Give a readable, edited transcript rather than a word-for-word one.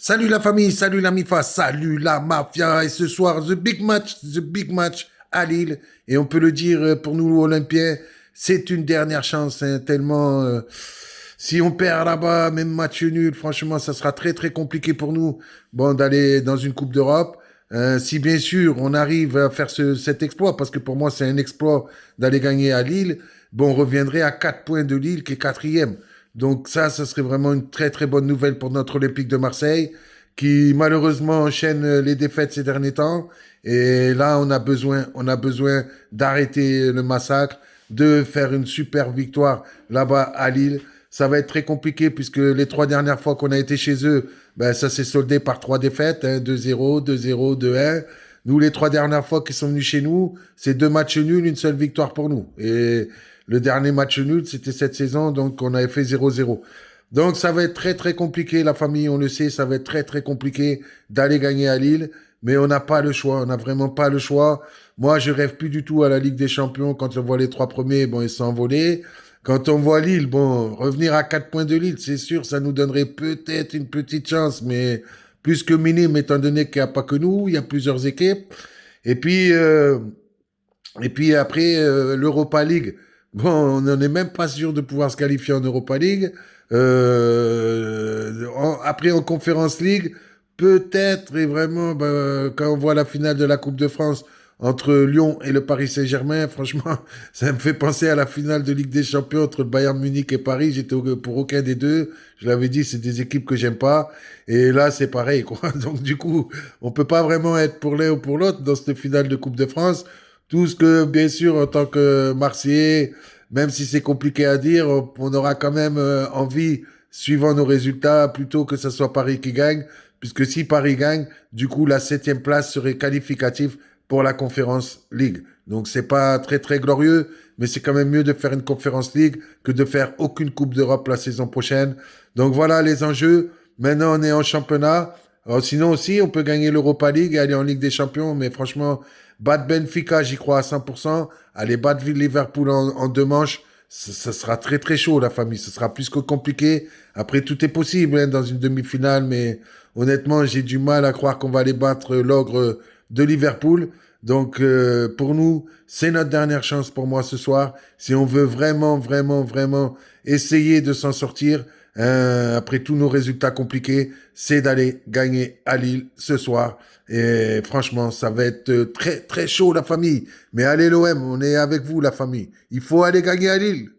Salut la famille, salut la MIFA, salut la mafia. Et ce soir, the big match à Lille. Et on peut le dire pour nous Olympiens, c'est une dernière chance. Hein, tellement, si on perd là-bas, même match nul, franchement, ça sera très très compliqué pour nous. Bon, d'aller dans une Coupe d'Europe. Si bien sûr on arrive à faire cet exploit, parce que pour moi c'est un exploit d'aller gagner à Lille, bon, on reviendrait à 4 points de Lille qui est quatrième. Donc ça serait vraiment une très très bonne nouvelle pour notre Olympique de Marseille, qui malheureusement enchaîne les défaites ces derniers temps. Et là, on a besoin d'arrêter le massacre, de faire une super victoire là-bas à Lille. Ça va être très compliqué puisque les 3 dernières fois qu'on a été chez eux, ben, ça s'est soldé par 3 défaites, hein, 2-0, 2-0, 2-1. Nous, les 3 dernières fois qu'ils sont venus chez nous, c'est 2 matchs nuls, une seule victoire pour nous. Et le dernier match nul, c'était cette saison, donc on avait fait 0-0. Donc ça va être très très compliqué, la famille, on le sait, ça va être très très compliqué d'aller gagner à Lille, mais on n'a pas le choix, on n'a vraiment pas le choix. Moi, je rêve plus du tout à la Ligue des Champions. Quand on voit les 3 premiers, bon, ils sont envolés. Quand on voit Lille, bon, revenir à 4 points de Lille, c'est sûr, ça nous donnerait peut-être une petite chance, mais plus que minime, étant donné qu'il n'y a pas que nous, il y a plusieurs équipes. Et puis, euh, et puis après, l'Europa League, bon, on n'en est même pas sûr de pouvoir se qualifier en Europa League. Après, en Conference League, peut-être, et vraiment, ben, quand on voit la finale de la Coupe de France entre Lyon et le Paris Saint-Germain, franchement, ça me fait penser à la finale de Ligue des Champions entre le Bayern Munich et Paris. J'étais pour aucun des deux. Je l'avais dit, c'est des équipes que j'aime pas. Et là, c'est pareil, quoi. Donc, du coup, on peut pas vraiment être pour l'un ou pour l'autre dans cette finale de Coupe de France. Tout ce que, bien sûr, en tant que Marseillais, même si c'est compliqué à dire, on aura quand même envie, suivant nos résultats, plutôt que ce soit Paris qui gagne, puisque si Paris gagne, du coup, la 7e place serait qualificative pour la Conférence League. Donc, c'est pas très, très glorieux, mais c'est quand même mieux de faire une Conférence League que de faire aucune Coupe d'Europe la saison prochaine. Donc, voilà les enjeux. Maintenant, on est en championnat. Alors, sinon aussi, on peut gagner l'Europa League et aller en Ligue des Champions, mais franchement, battre Benfica, j'y crois à 100%. Aller battre Liverpool en 2 manches, ça sera très très chaud, la famille. Ce sera plus que compliqué. Après, tout est possible hein, dans une demi-finale, mais honnêtement, j'ai du mal à croire qu'on va aller battre l'ogre de Liverpool. Donc, pour nous, c'est notre dernière chance pour moi ce soir. Si on veut vraiment, vraiment, vraiment essayer de s'en sortir, après tous nos résultats compliqués, c'est d'aller gagner à Lille ce soir. Et franchement, ça va être très, très chaud, la famille. Mais allez l'OM, on est avec vous, la famille. Il faut aller gagner à Lille.